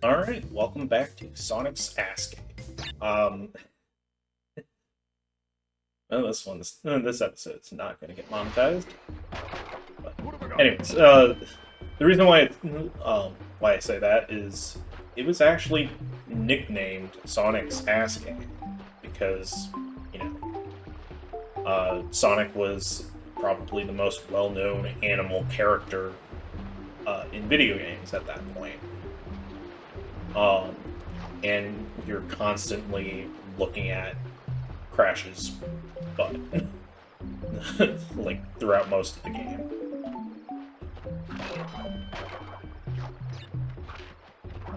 Alright, welcome back to Sonic's Asking. Um, well, this episode's not gonna get monetized. But anyways, the reason why I say that is it was actually nicknamed Sonic's Asking because, you Sonic was probably the most well-known animal character in video games at that point. Um, and you're constantly looking at Crash's butt, like, throughout most of the game.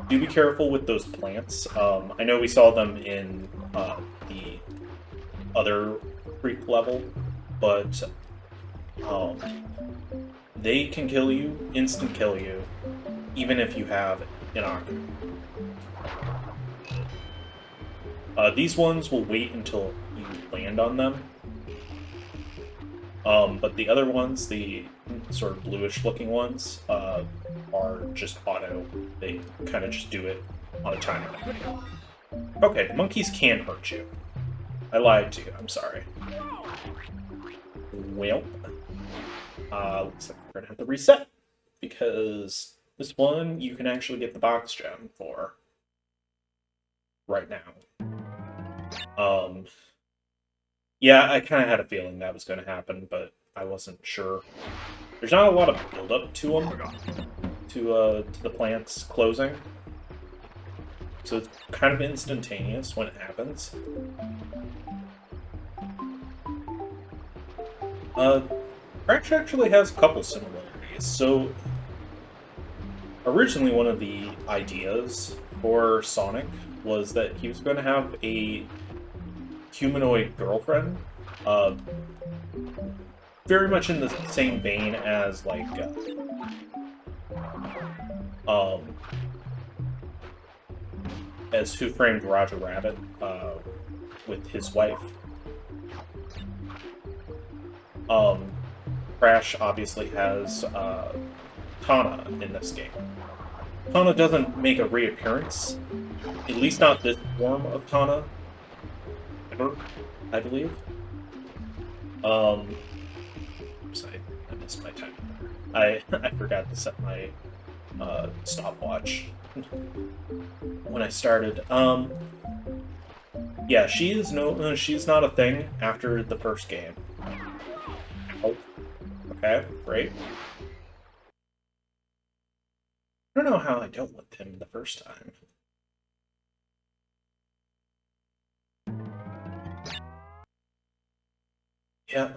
Do be careful with those plants. I know we saw them in the other creek level, but they can kill you, instant kill you, even if you have an arm. These ones will wait until you land on them. But the other ones, the sort of bluish-looking ones, are just auto. They kind of just do it on a timer. Okay, monkeys can't hurt you. I lied to you, I'm sorry. Well, looks like we're gonna have to reset, because this one you can actually get the box gem for right now. Yeah, I kind of had a feeling that was going to happen, but I wasn't sure. There's not a lot of build-up to them, to the plants closing. So it's kind of instantaneous when it happens. Crash actually has a couple similarities. So, originally one of the ideas for Sonic was that he was going to have a humanoid girlfriend, very much in the same vein as, like, as Who Framed Roger Rabbit, with his wife. Crash obviously has, Tana in this game. Tana doesn't make a reappearance, at least not this form of Tana, ever, I believe. Oops, I missed my time. I forgot to set my stopwatch when I started. Yeah, she's not a thing after the first game. Oh, okay, great. I don't know how I dealt with him the first time. Yeah,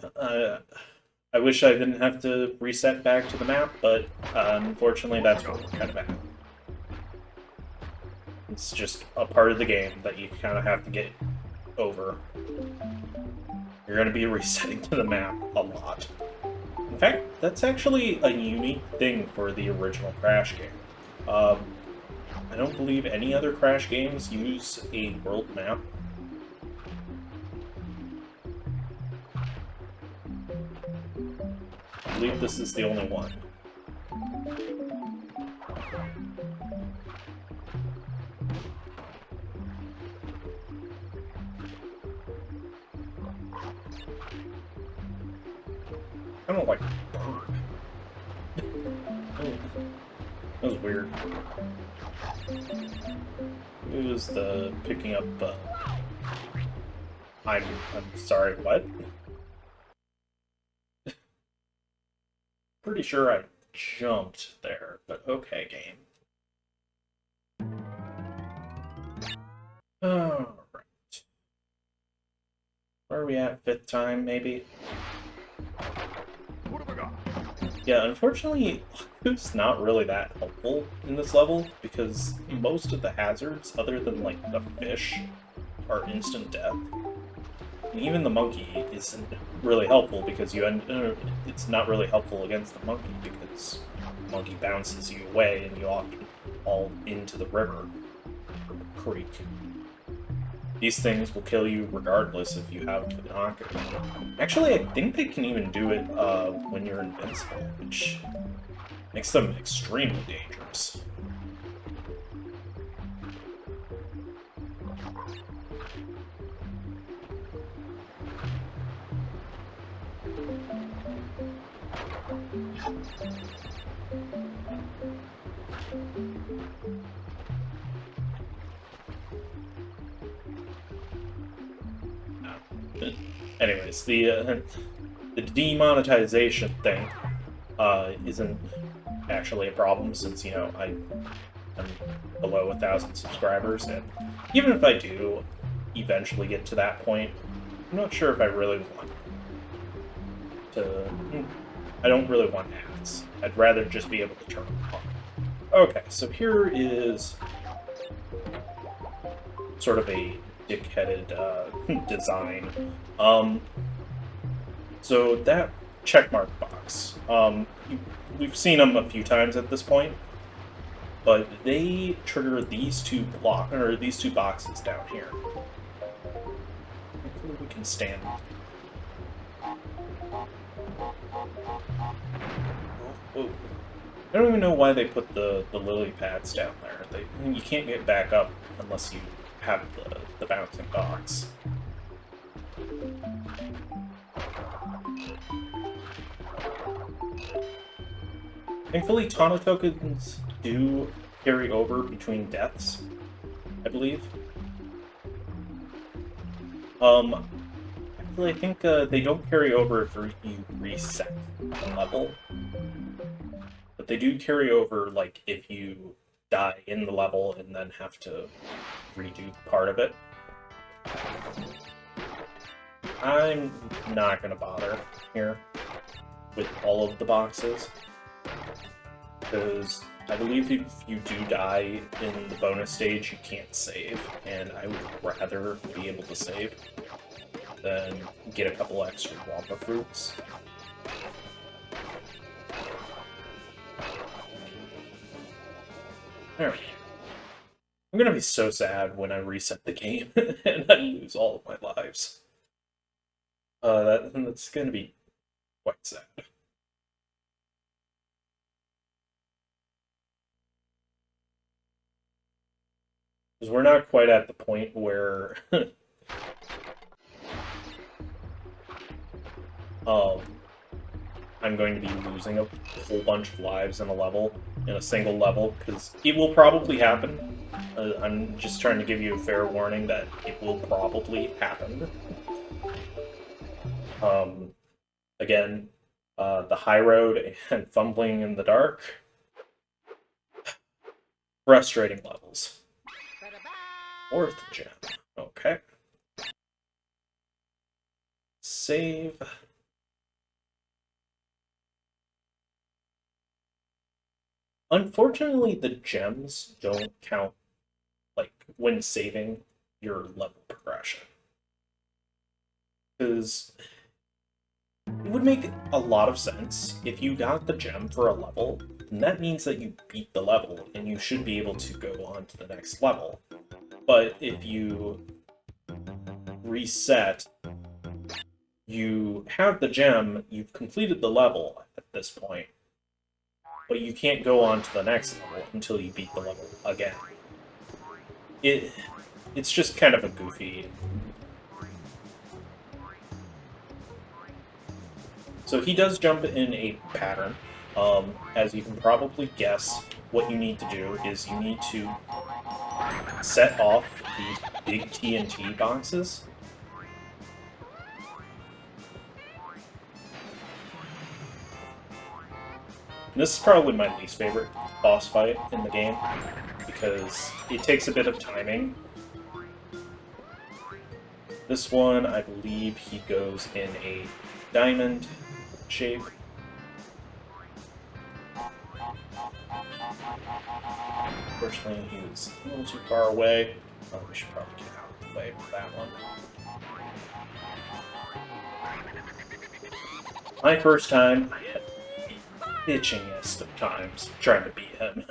I wish I didn't have to reset back to the map, but unfortunately that's what we're kind of at. It's just a part of the game that you kind of have to get over. You're going to be resetting to the map a lot. In fact, that's actually a unique thing for the original Crash game. I don't believe any other Crash games use a world map. I believe this is the only one. I don't like bird. That was weird. It was the picking up, I'm sorry, what? Pretty sure I jumped there, but okay, game. Alright. Where are we at? 5th time, maybe? Yeah, unfortunately, it's not really that helpful in this level, because most of the hazards, other than, like, the fish, are instant death. And even the monkey isn't really helpful, because it's not really helpful against the monkey, because the monkey bounces you away and you often fall into the river, or the creek. These things will kill you regardless if you have the knocker. Actually, I think they can even do it when you're invincible, which makes them extremely dangerous. Anyways, the demonetization thing isn't actually a problem since, you know, I'm below 1,000 subscribers, and even if I do eventually get to that point, I'm not sure if I really want to... I don't really want ads. I'd rather just be able to turn them off. Okay, so here is sort of a dick-headed design. So that checkmark box, we've seen them a few times at this point, but they trigger these two boxes down here. Hopefully we can stand. Oh. I don't even know why they put the lily pads down there. You can't get back up unless you have the bouncing box. Thankfully, Taunt tokens do carry over between deaths, I believe. Actually, I think they don't carry over if you reset the level. But they do carry over, like, if you die in the level and then have to redo part of it. I'm not going to bother here with all of the boxes, because I believe if you do die in the bonus stage, you can't save, and I would rather be able to save than get a couple extra Wampa fruits. There we go. I'm gonna be so sad when I reset the game and I lose all of my lives. That's gonna be quite sad. Because we're not quite at the point where I'm going to be losing a whole bunch of lives in a single level, because it will probably happen. I'm just trying to give you a fair warning that it will probably happen. Again, the high road and fumbling in the dark. Frustrating levels. Fourth gem. Okay. Save. Unfortunately, the gems don't count, like, when saving your level progression. Because it would make a lot of sense if you got the gem for a level, and that means that you beat the level, and you should be able to go on to the next level. But if you reset, you have the gem, you've completed the level at this point, but you can't go on to the next level until you beat the level again. It's just kind of a goofy... So he does jump in a pattern. As you can probably guess, what you need to do is you need to set off these big TNT boxes. And this is probably my least favorite boss fight in the game, because it takes a bit of timing. This one, I believe he goes in a diamond shape. Unfortunately, he was a little too far away. Oh, we should probably get out of the way for that one. My first time, I had the itchingest of times trying to beat him.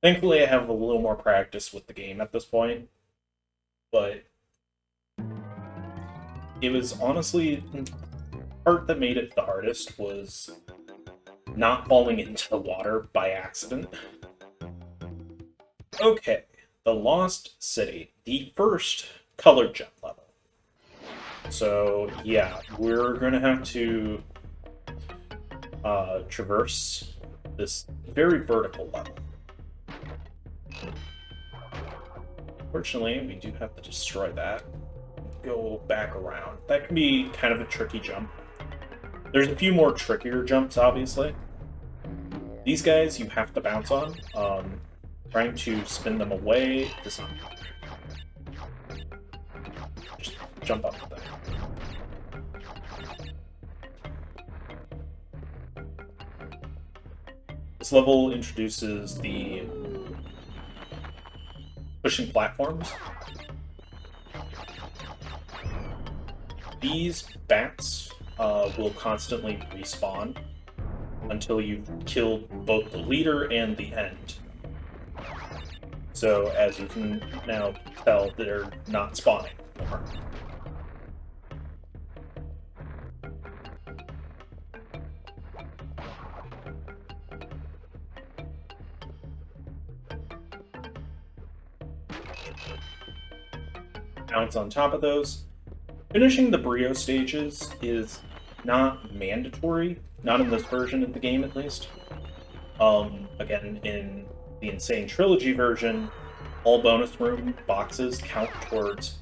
Thankfully, I have a little more practice with the game at this point, but it was honestly, the part that made it the hardest was not falling into the water by accident. Okay, the Lost City, the first colored gem level. So yeah, we're gonna have to traverse this very vertical level. Fortunately, we do have to destroy that. Go back around. That can be kind of a tricky jump. There's a few more trickier jumps, obviously. These guys you have to bounce on. Trying to spin them away does not work. Just jump up with that. This level introduces the pushing platforms. These bats will constantly respawn until you've killed both the leader and the end. So, as you can now tell, they're not spawning anymore. Bounce on top of those. Finishing the Brio stages is not mandatory, not in this version of the game at least. Again, in the Insane Trilogy version, all bonus room boxes count towards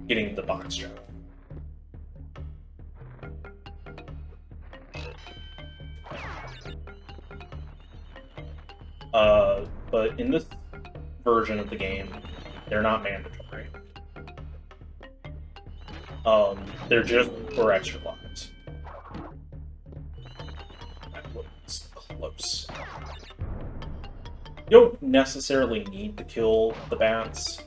getting the box jump. But in this version of the game, they're not mandatory. They're just for extra lives. That was close. You don't necessarily need to kill the bats.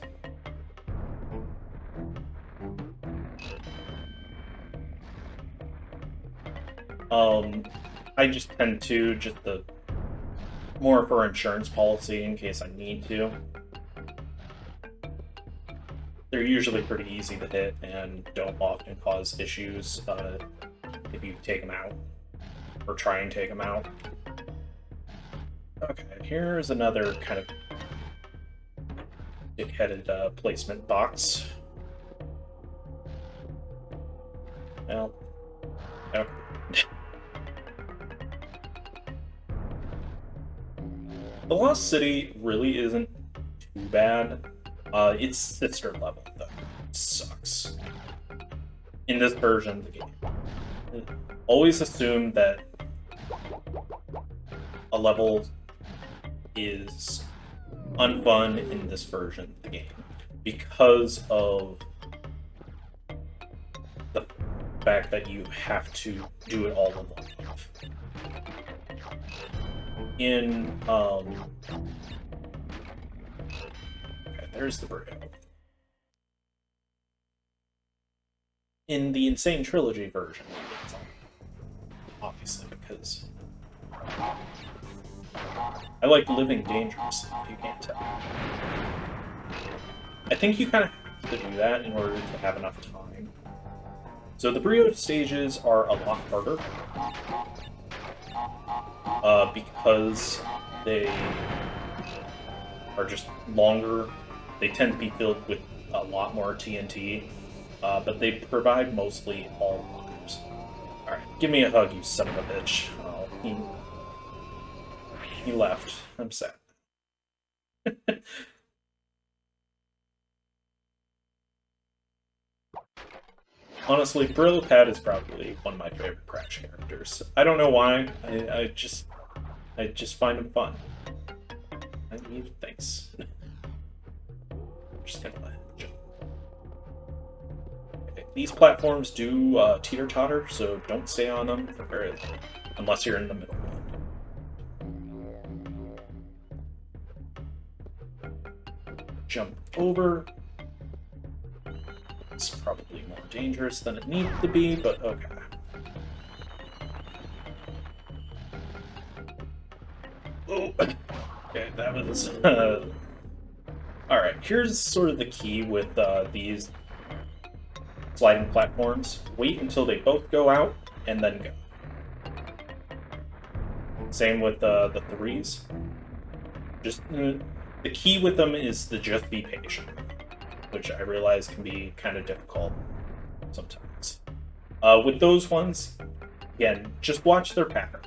I just tend to, just more for insurance policy in case I need to. They're usually pretty easy to hit and don't often cause issues if you take them out, or try and take them out. Okay, here's another kind of dick-headed placement box. Well, okay. The Lost City really isn't too bad. Its sister level, though, sucks. In this version of the game. Always assume that a level is unfun in this version of the game because of the fact that you have to do it all in one move. In, okay, there's the Brio. In the Insane Trilogy version, it's obviously because I like living dangerously, if you can't tell. I think you kind of have to do that in order to have enough time. So the Brio stages are a lot harder. Because they are just longer. They tend to be filled with a lot more TNT, but they provide mostly all lives. Alright, give me a hug, you son of a bitch. Oh, he left. I'm sad. Honestly, Brilopad is probably one of my favorite Crash characters. I don't know why. I just find him fun. Thanks. I'm just gonna let him jump. Okay, these platforms do teeter-totter, so don't stay on them for very long, unless you're in the middle one. Jump over. It's probably more dangerous than it needs to be, but okay. Oh, okay, that was... Alright, here's sort of the key with these sliding platforms. Wait until they both go out, and then go. Same with the threes. Just the key with them is to just be patient, which I realize can be kind of difficult sometimes. With those ones, again, just watch their pattern.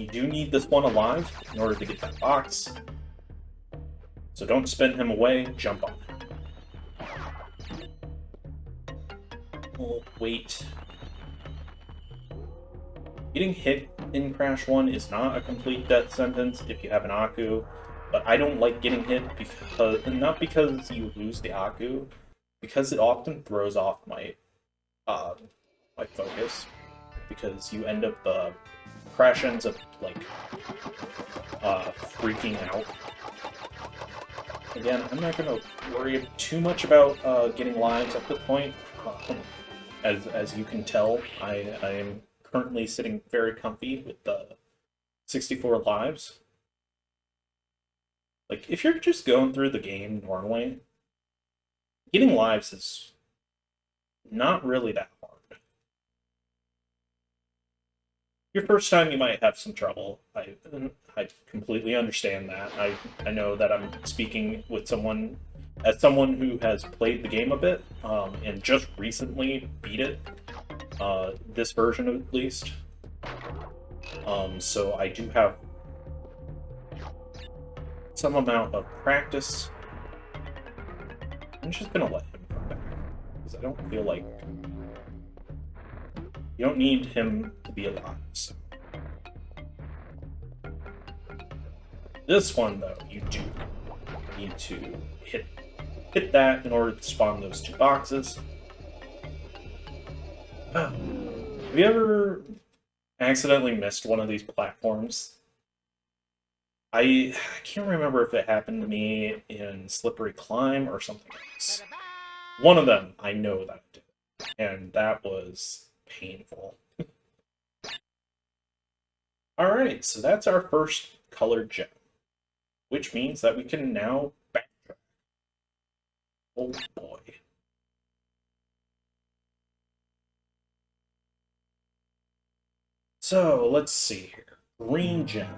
you do need this one alive in order to get that box. So don't spin him away, jump on him. Oh, wait. Getting hit in Crash 1 is not a complete death sentence if you have an Aku, but I don't like getting hit because, not because you lose the Aku, because it often throws off my my focus, because you end up, Crash ends up, like, freaking out. Again, I'm not going to worry too much about getting lives at this point. As you can tell, I am currently sitting very comfy with 64 lives. Like, if you're just going through the game normally, getting lives is not really that hard. Your first time, you might have some trouble. I completely understand that. I know that I'm speaking with someone who has played the game a bit, and just recently beat it, this version at least. So I do have some amount of practice. I'm just gonna let him come back, because I don't feel like you don't need him to be alive. So. This one, though, you do need to hit that in order to spawn those two boxes. Have you ever accidentally missed one of these platforms? I can't remember if it happened to me in Slippery Climb or something else. One of them, I know that I did, and that was painful. Alright, so that's our first colored gem, which means that we can now backtrack. Oh boy. So, let's see here. Green gem.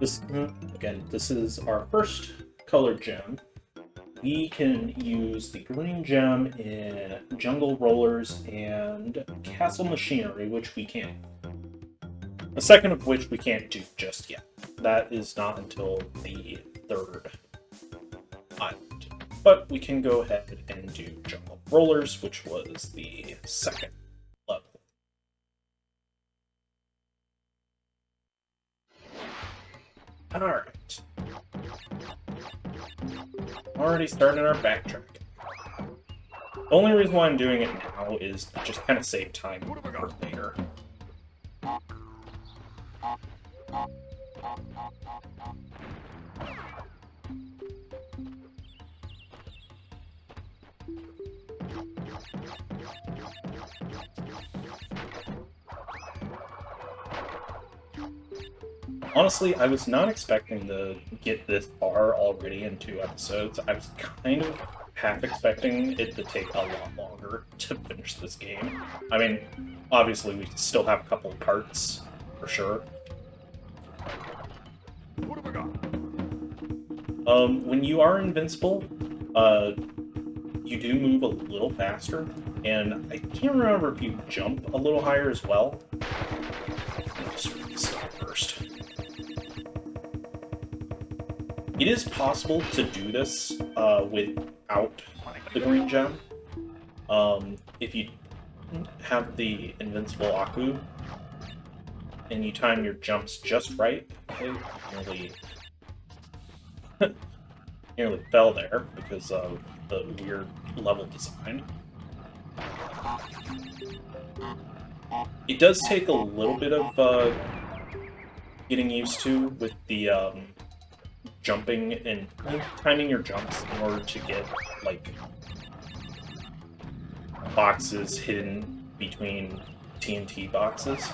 This is our first colored gem. We can use the green gem in Jungle Rollers and Castle Machinery, which we can't. The second of which we can't do just yet. That is not until the third island. But we can go ahead and do Jungle Rollers, which was the second level. Alright. Already starting our backtracking. The only reason why I'm doing it now is to just kind of save time for later. Honestly, I was not expecting to get this far already in 2 episodes. I was kind of half expecting it to take a lot longer to finish this game. I mean, obviously we still have a couple of parts, for sure. What have I got? When you are invincible, you do move a little faster, and I can't remember if you jump a little higher as well. Let me just read this stuff first. It is possible to do this without the green gem. If you have the invincible Aku and you time your jumps just right. Okay, nearly fell there because of the weird level design. It does take a little bit of getting used to with the jumping and timing your jumps in order to get, like, boxes hidden between TNT boxes.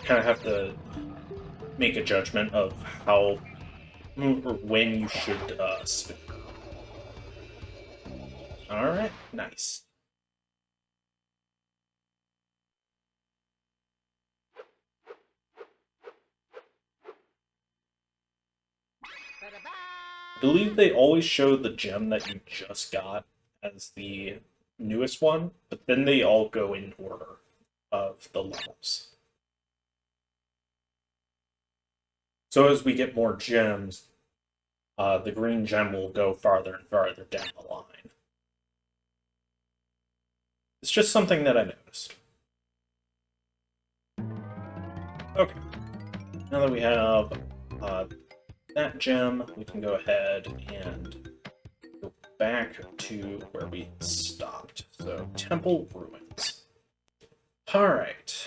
Kind of have to make a judgment of how or when you should spin. Alright, nice. I believe they always show the gem that you just got as the newest one, but then they all go in order of the levels. So as we get more gems, the green gem will go farther and farther down the line. It's just something that I noticed. Okay. Now that we have that gem, we can go ahead and go back to where we stopped. So, Temple Ruins. Alright.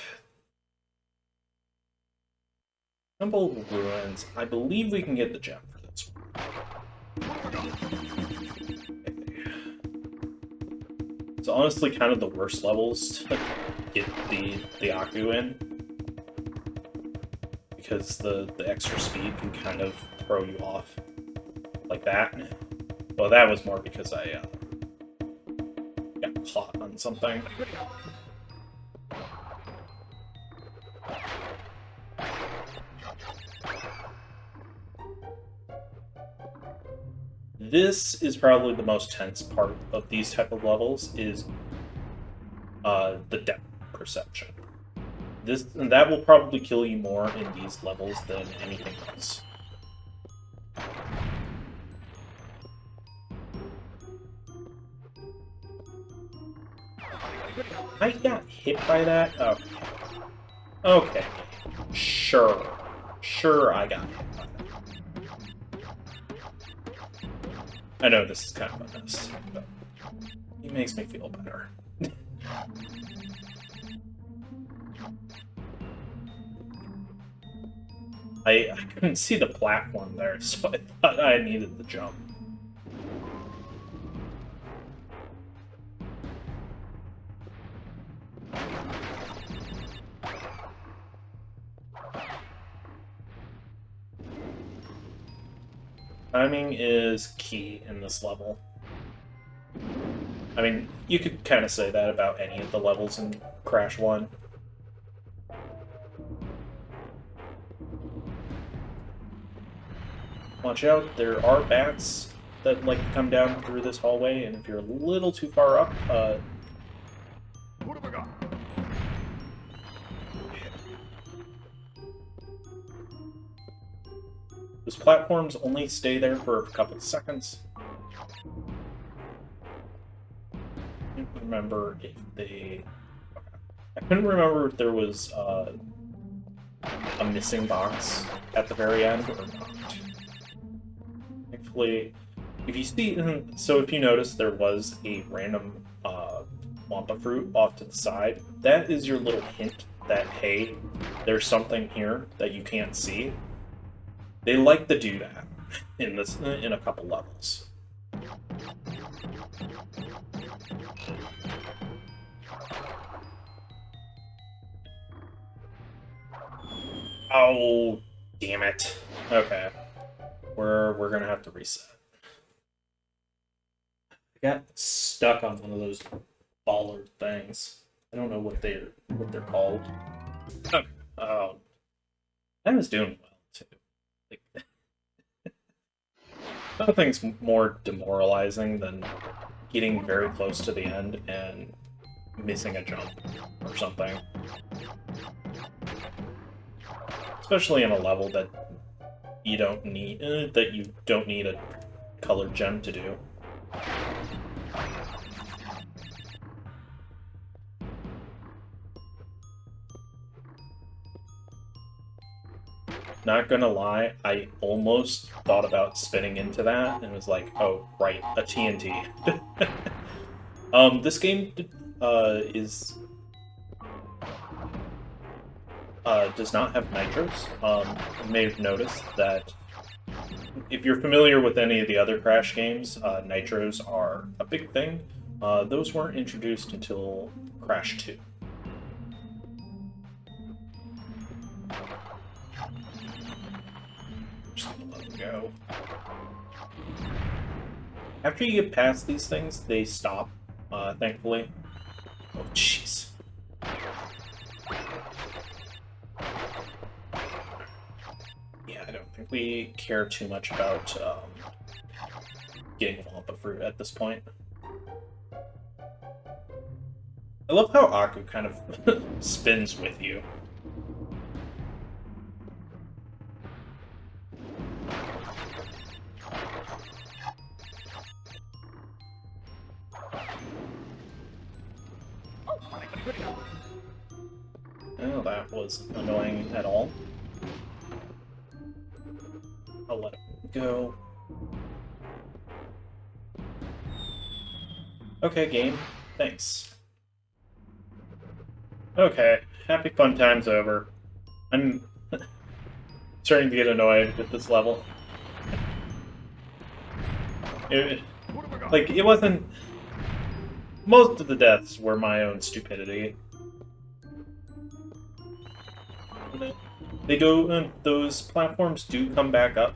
Temple Ruins. I believe we can get the gem for this one. It's honestly kind of the worst levels to get the Aku in, because the extra speed can kind of throw you off like that. Well, that was more because I got caught on something. This is probably the most tense part of these type of levels, is the depth perception. That will probably kill you more in these levels than anything else. I got hit by that? Okay. Okay. Sure. Sure, I got hit by that. I know this is kind of a mess, but it makes me feel better. I couldn't see the platform there, so I thought I needed the jump. Timing is key in this level. I mean, you could kind of say that about any of the levels in Crash 1. Watch out, there are bats that like to come down through this hallway, and if you're a little too far up, What have I got? those platforms only stay there for a couple of seconds. I can't remember if they... I couldn't remember if there was a missing box at the very end or not. Thankfully, if you see... So if you notice, there was a random Wampa fruit off to the side. That is your little hint that, hey, there's something here that you can't see. They like to do that in a couple levels. Oh, damn it. Okay. We're gonna have to reset. I got stuck on one of those bollard things. I don't know what they're called. Okay. I was doing well too. Like, nothing's more demoralizing than getting very close to the end and missing a jump or something. Especially in a level that you don't need a colored gem to do. Not gonna lie, I almost thought about spinning into that and was like, oh, right, a TNT. This game does not have nitros. You may have noticed that if you're familiar with any of the other Crash games, nitros are a big thing. Those weren't introduced until Crash 2. Just gonna let them go. After you get past these things, they stop, thankfully. Oh, jeez. Yeah, I don't think we care too much about getting Wampa fruit at this point. I love how Aku kind of spins with you. Oh, that was annoying at all. I'll let it go. Okay, game. Thanks. Okay, happy fun time's over. I'm starting to get annoyed with this level. Like, it wasn't... Most of the deaths were my own stupidity. They do... those platforms do come back up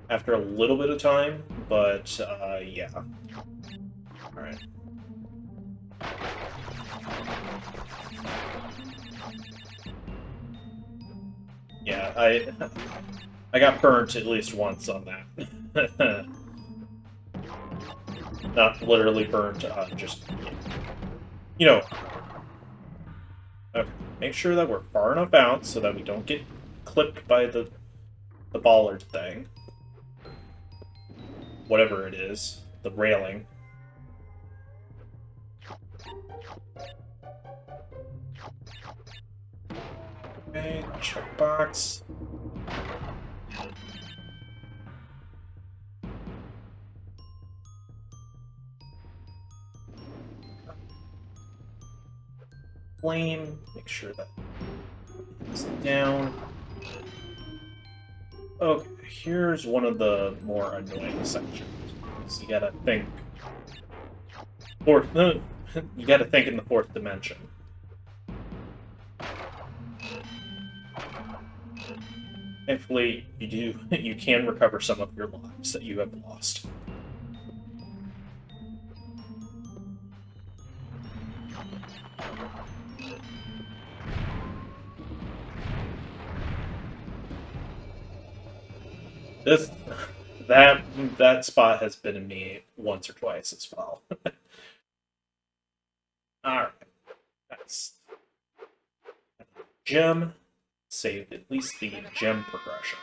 after a little bit of time, but, yeah. Alright. Yeah, I got burnt at least once on that. Not literally burnt, just, you know. Okay, make sure that we're far enough out so that we don't get clipped by the bollard thing. Whatever it is, the railing. Okay, checkbox. Flame, make sure that it's down. Okay, here's one of the more annoying sections. So you gotta think. You gotta think in the fourth dimension. Thankfully, you can recover some of your lives that you have lost. That spot has been in me once or twice as well. Alright. That's gem. Saved at least the gem progression.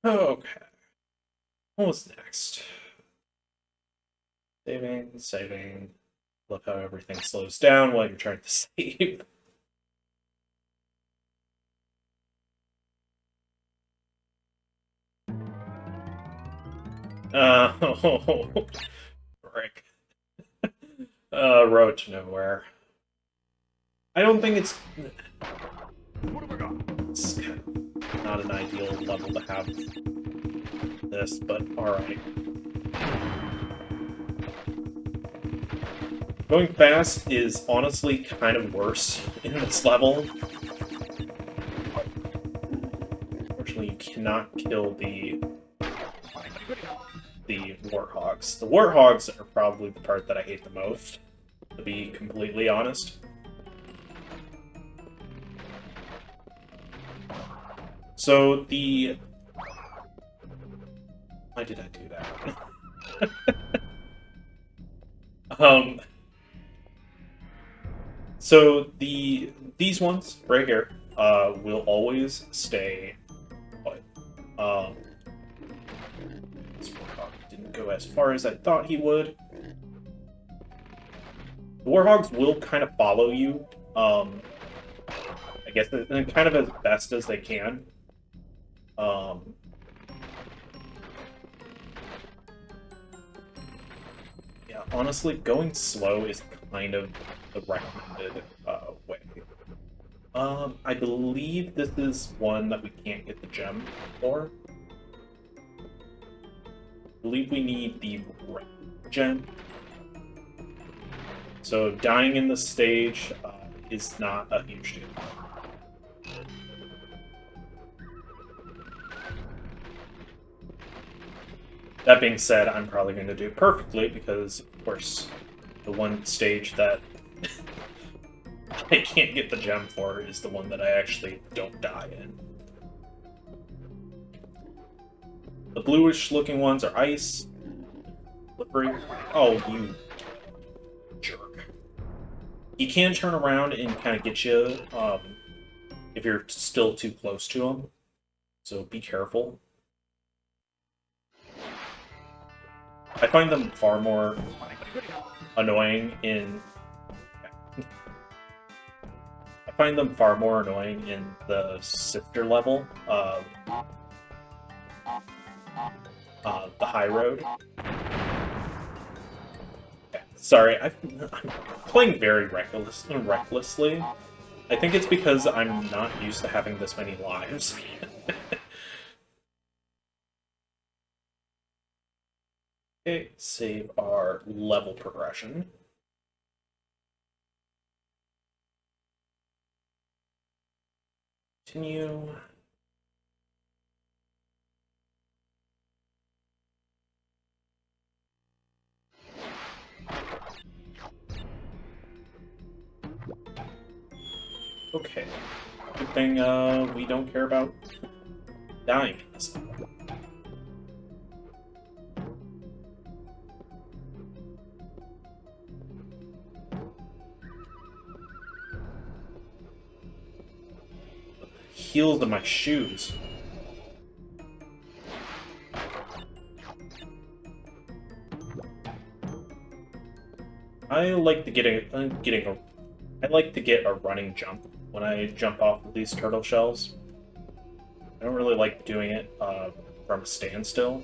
Okay. What's next? Saving. Love how everything slows down while you're trying to save. Oh, frick. Road to nowhere. I don't think it's kind of not an ideal level to have this, but alright. Going fast is honestly kind of worse in this level. Unfortunately, you cannot kill the warthogs. The warthogs are probably the part that I hate the most, to be completely honest. So the... Why did I do that? So these ones right here will always stay put. This warthog didn't go as far as I thought he would. The warthogs will kind of follow you. I guess kind of as best as they can. Yeah, honestly, going slow is kind of the recommended way. I believe this is one that we can't get the gem for. I believe we need the red gem. So dying in this stage is not a huge deal. That being said, I'm probably going to do it perfectly because, of course, the one stage that I can't get the gem for is the one that I actually don't die in. The bluish-looking ones are ice. Slippery. Oh, you He can turn around and kind of get you if you're still too close to him. So be careful. I find them far more annoying in... I find them far more annoying in the Sifter level, the high road. Okay. Sorry, I'm playing very recklessly. I think it's because I'm not used to having this many lives. Okay, save our level progression. Continue. Okay. Good thing we don't care about dying in this level. Heels in my shoes. I like to get a running jump when I jump off of these turtle shells. I don't really like doing it from a standstill.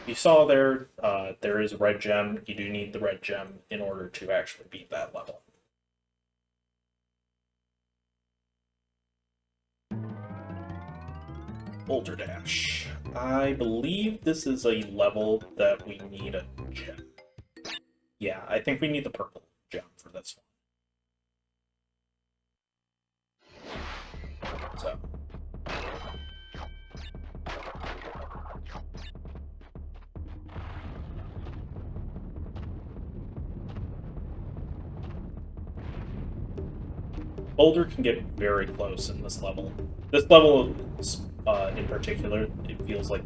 You saw there is a red gem. You do need the red gem in order to actually beat that level. Boulder Dash. I believe this is a level that we need a gem. Yeah, I think we need the purple gem for this one. So. Boulder can get very close in this level. This level, in particular, it feels like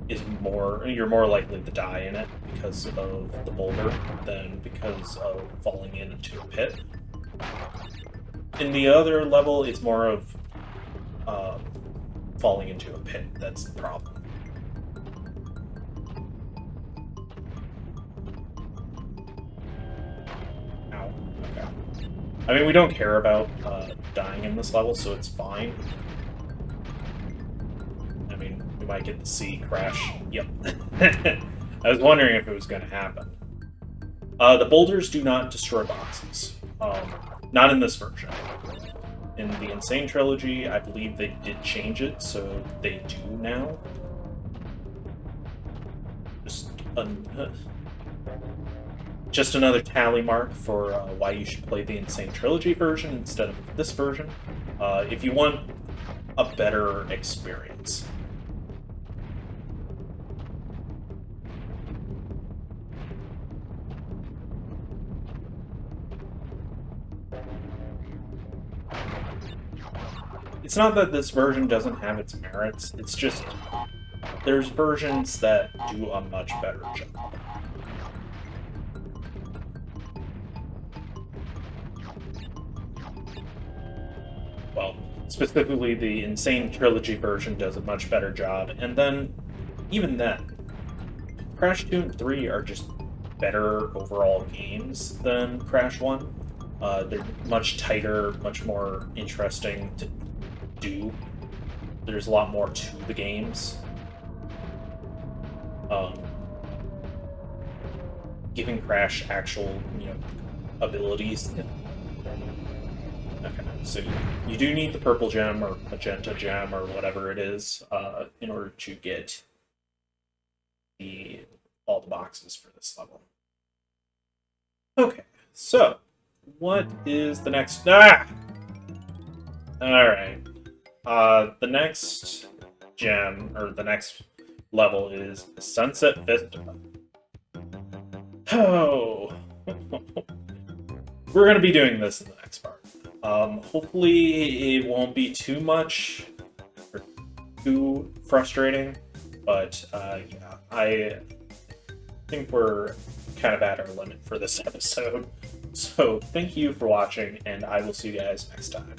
you're more likely to die in it because of the boulder than because of falling into a pit. In the other level, it's more of falling into a pit that's the problem. Ow. Okay. I mean, we don't care about dying in this level, so it's fine. I mean, we might get to see Crash. Yep. I was wondering if it was going to happen. The boulders do not destroy boxes. Not in this version. In the Insane Trilogy, I believe they did change it, so they do now. Just another tally mark for why you should play the Insane Trilogy version instead of this version, if you want a better experience. It's not that this version doesn't have its merits, it's just there's versions that do a much better job. Well, specifically the Insane Trilogy version does a much better job, and then, even then, Crash 2 and 3 are just better overall games than Crash 1. They're much tighter, much more interesting to do. There's a lot more to the games. Giving Crash actual, abilities. Okay, so you do need the purple gem or magenta gem or whatever it is in order to get all the boxes for this level. Okay, so what is the next? Ah! Alright. The next gem, or the next level, is Sunset Vista. Oh! We're going to be doing this in the next part. Hopefully it won't be too much, or too frustrating, but yeah, I think we're kind of at our limit for this episode. So thank you for watching, and I will see you guys next time.